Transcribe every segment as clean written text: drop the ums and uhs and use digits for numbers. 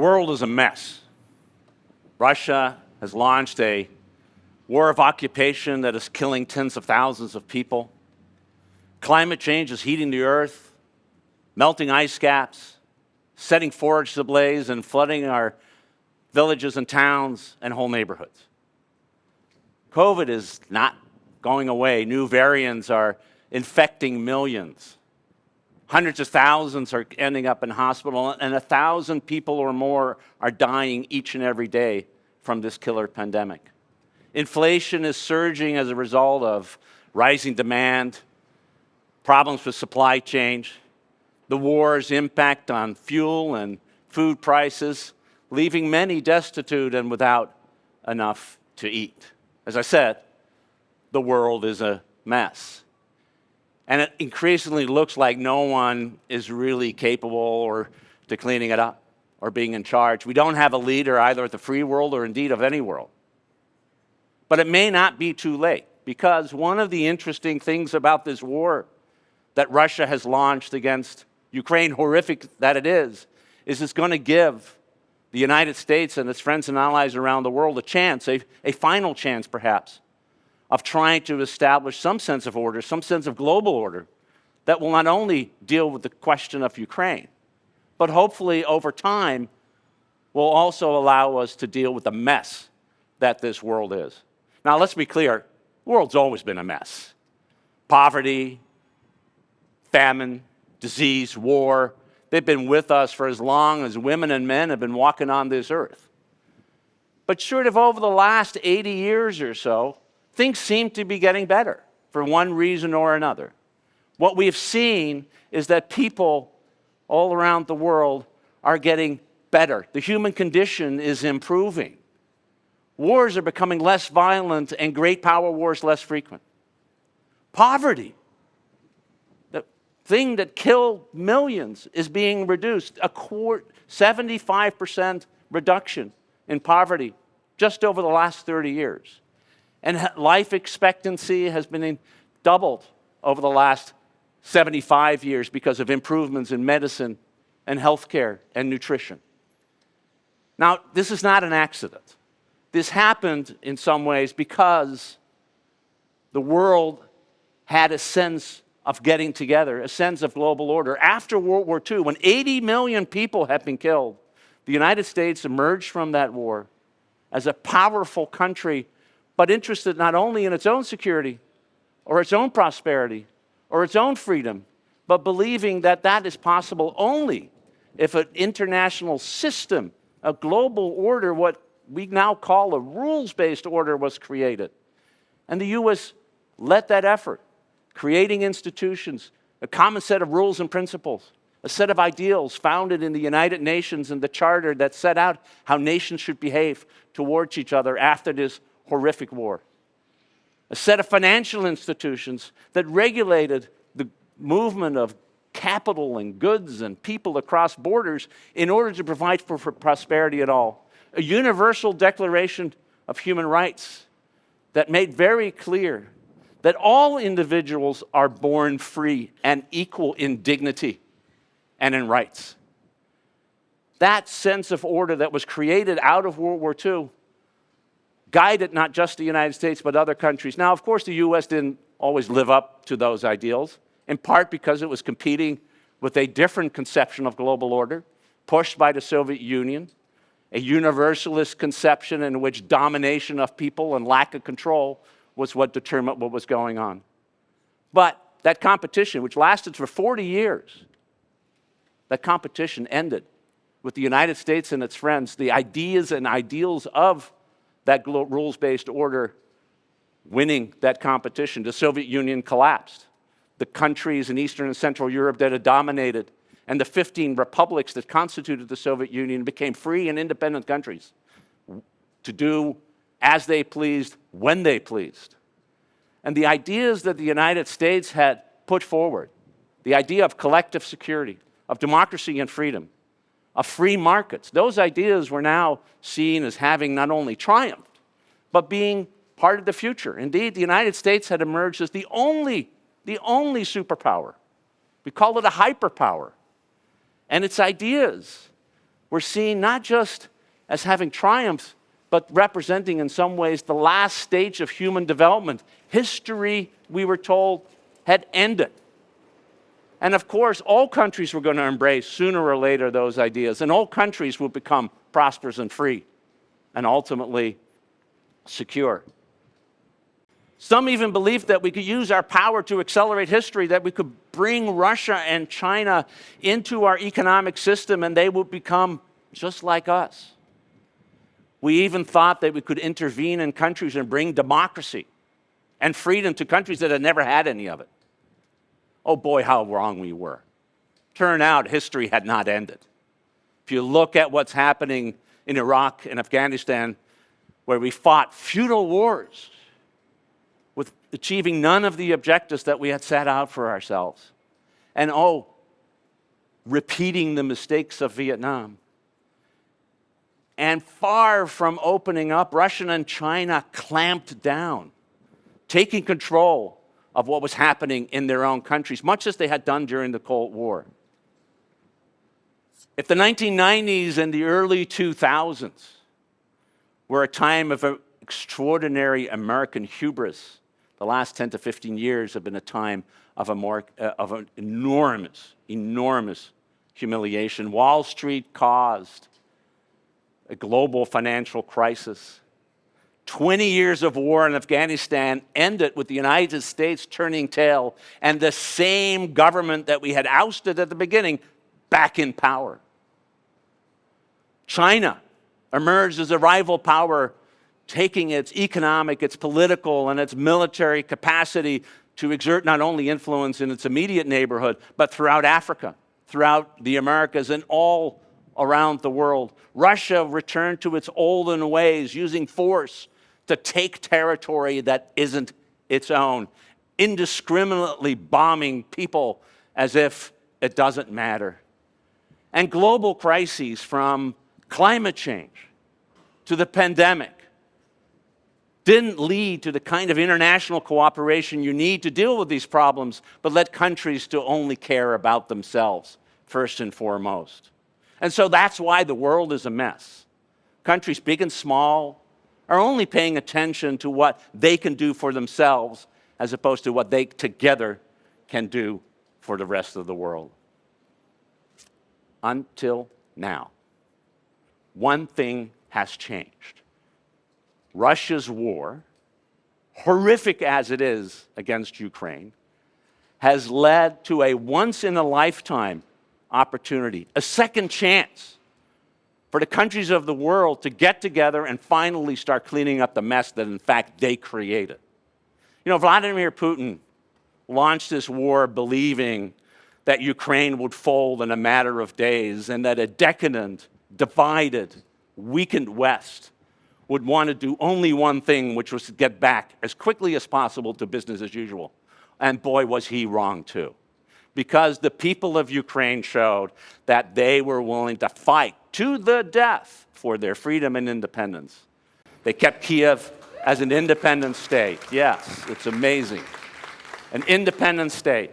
world is a mess. Russia has launched a war of occupation that is killing tens of thousands of people. Climate change is heating the earth, melting ice caps, setting forests ablaze, and flooding our villages and towns and whole neighborhoods. COVID is not going away. New variants are infecting millions. Hundreds of thousands are ending up in hospital, and 1,000 people or more are dying each and every day from this killer pandemic. Inflation is surging as a result of rising demand, problems with supply chain, the war's impact on fuel and food prices, leaving many destitute and without enough to eat. As I said, the world is a mess. And it increasingly looks like no one is really capable to cleaning it up or being in charge. We don't have a leader either at the free world or indeed of any world. But it may not be too late, because one of the interesting things about this war that Russia has launched against Ukraine, horrific that it is it's going to give the United States and its friends and allies around the world a chance, a final chance perhaps, of trying to establish some sense of order, some sense of global order that will not only deal with the question of Ukraine, but hopefully over time will also allow us to deal with the mess that this world is. Now, let's be clear, the world's always been a mess. Poverty, famine, disease, war, they've been with us for as long as women and men have been walking on this earth. But sort of over the last 80 years or so, things seem to be getting better for one reason or another. What we've seen is that people all around the world are getting better. The human condition is improving. Wars are becoming less violent and great power wars less frequent. Poverty, the thing that killed millions, is being reduced. 75% reduction in poverty just over the last 30 years. And life expectancy has been doubled over the last 75 years because of improvements in medicine and healthcare and nutrition. Now, this is not an accident. This happened in some ways because the world had a sense of getting together, a sense of global order. After World War II, when 80 million people had been killed, the United States emerged from that war as a powerful country, but interested not only in its own security or its own prosperity or its own freedom, but believing that that is possible only if an international system, a global order, what we now call a rules-based order, was created. And the U.S. led that effort, creating institutions, a common set of rules and principles, a set of ideals founded in the United Nations and the Charter that set out how nations should behave towards each other after this horrific war. A set of financial institutions that regulated the movement of capital and goods and people across borders in order to provide for prosperity at all. A universal declaration of human rights that made very clear that all individuals are born free and equal in dignity and in rights. That sense of order that was created out of World War II guided not just the United States, but other countries. Now, of course, the U.S. didn't always live up to those ideals, in part because it was competing with a different conception of global order, pushed by the Soviet Union, a universalist conception in which domination of people and lack of control was what determined what was going on. But that competition, which lasted for 40 years, that competition ended with the United States and its friends, the ideas and ideals of that rules-based order winning that competition. The Soviet Union collapsed. The countries in Eastern and Central Europe that had dominated, and the 15 republics that constituted the Soviet Union, became free and independent countries to do as they pleased, when they pleased. And the ideas that the United States had put forward, the idea of collective security, of democracy and freedom, of free markets, those ideas were now seen as having not only triumphed, but being part of the future. Indeed, the United States had emerged as the only superpower. We call it a hyperpower. And its ideas were seen not just as having triumphs, but representing in some ways the last stage of human development. History, we were told, had ended. And of course, all countries were going to embrace sooner or later those ideas, and all countries would become prosperous and free, and ultimately secure. Some even believed that we could use our power to accelerate history, that we could bring Russia and China into our economic system and they would become just like us. We even thought that we could intervene in countries and bring democracy and freedom to countries that had never had any of it. Oh boy, how wrong we were. Turned out history had not ended. If you look at what's happening in Iraq and Afghanistan, where we fought futile wars with achieving none of the objectives that we had set out for ourselves. And repeating the mistakes of Vietnam. And far from opening up, Russia and China clamped down, taking control of what was happening in their own countries, much as they had done during the Cold War. If the 1990s and the early 2000s were a time of extraordinary American hubris, the last 10 to 15 years have been a time of an enormous humiliation. Wall Street caused a global financial crisis. 20 years of war in Afghanistan ended with the United States turning tail and the same government that we had ousted at the beginning back in power. China emerged as a rival power, taking its economic, its political, and its military capacity to exert not only influence in its immediate neighborhood, but throughout Africa, throughout the Americas, and all around the world. Russia returned to its olden ways, using force to take territory that isn't its own, indiscriminately bombing people as if it doesn't matter. And global crises, from climate change to the pandemic, didn't lead to the kind of international cooperation you need to deal with these problems, but led countries to only care about themselves, first and foremost. And so that's why the world is a mess. Countries big and small are only paying attention to what they can do for themselves as opposed to what they together can do for the rest of the world. Until now, one thing has changed. Russia's war, horrific as it is against Ukraine, has led to a once-in-a-lifetime opportunity, a second chance for the countries of the world to get together and finally start cleaning up the mess that, in fact, they created. You know, Vladimir Putin launched this war believing that Ukraine would fold in a matter of days and that a decadent, divided, weakened West would want to do only one thing, which was to get back as quickly as possible to business as usual. And boy, was he wrong too. Because the people of Ukraine showed that they were willing to fight to the death for their freedom and independence. They kept Kiev as an independent state. Yes, it's amazing. An independent state,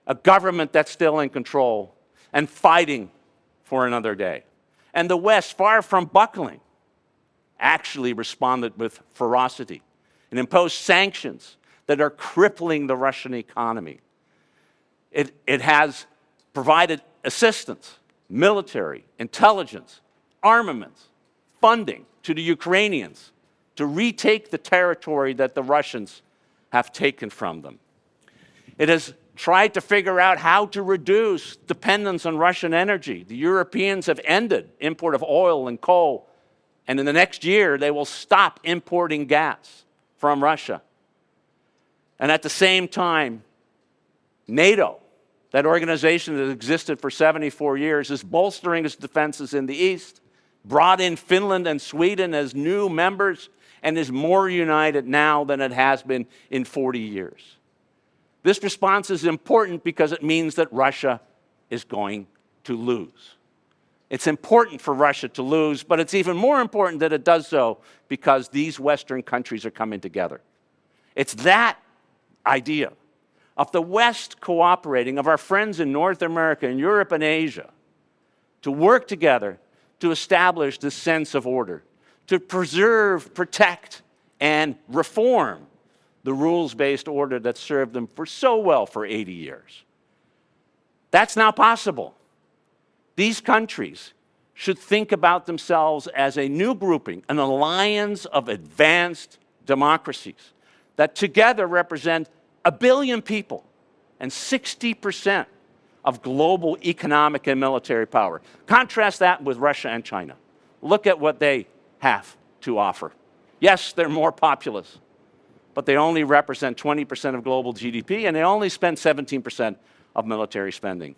a government that's still in control and fighting for another day. And the West, far from buckling, actually responded with ferocity and imposed sanctions that are crippling the Russian economy. It has provided assistance, military, intelligence, armaments, funding to the Ukrainians to retake the territory that the Russians have taken from them. It has tried to figure out how to reduce dependence on Russian energy. The Europeans have ended import of oil and coal, and in the next year, they will stop importing gas from Russia. And at the same time, NATO, that organization that existed for 74 years, is bolstering its defenses in the East, brought in Finland and Sweden as new members, and is more united now than it has been in 40 years. This response is important because it means that Russia is going to lose. It's important for Russia to lose, but it's even more important that it does so because these Western countries are coming together. It's that idea of the West cooperating, of our friends in North America and Europe and Asia, to work together to establish this sense of order, to preserve, protect, and reform the rules-based order that served them so well for 80 years. That's now possible. These countries should think about themselves as a new grouping, an alliance of advanced democracies that together represent 1 billion people and 60% of global economic and military power. Contrast that with Russia and China. Look at what they have to offer. Yes, they're more populous, but they only represent 20% of global GDP, and they only spend 17% of military spending.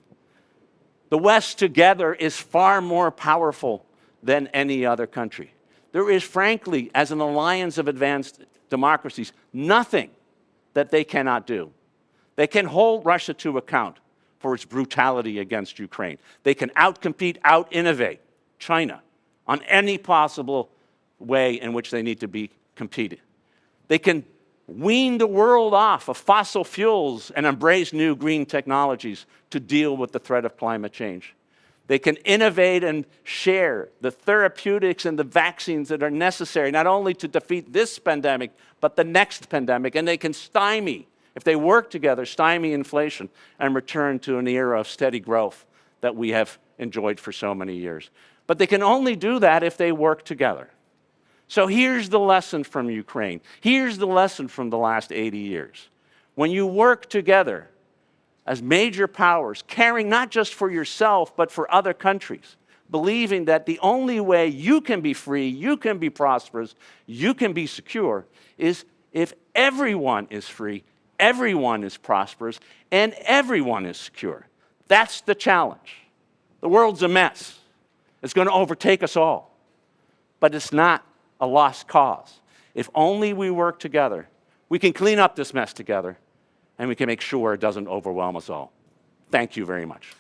The West together is far more powerful than any other country. There is, frankly, as an alliance of advanced democracies, nothing that they cannot do. They can hold Russia to account for its brutality against Ukraine. They can outcompete, out-innovate China on any possible way in which they need to be competed. They can wean the world off of fossil fuels and embrace new green technologies to deal with the threat of climate change. They can innovate and share the therapeutics and the vaccines that are necessary not only to defeat this pandemic, but the next pandemic. And they can stymie, if they work together, stymie inflation and return to an era of steady growth that we have enjoyed for so many years. But they can only do that if they work together. So here's the lesson from Ukraine. Here's the lesson from the last 80 years. When you work together as major powers, caring not just for yourself, but for other countries, believing that the only way you can be free, you can be prosperous, you can be secure, is if everyone is free, everyone is prosperous, and everyone is secure. That's the challenge. The world's a mess. It's going to overtake us all. But it's not a lost cause. If only we work together, we can clean up this mess together, and we can make sure it doesn't overwhelm us all. Thank you very much.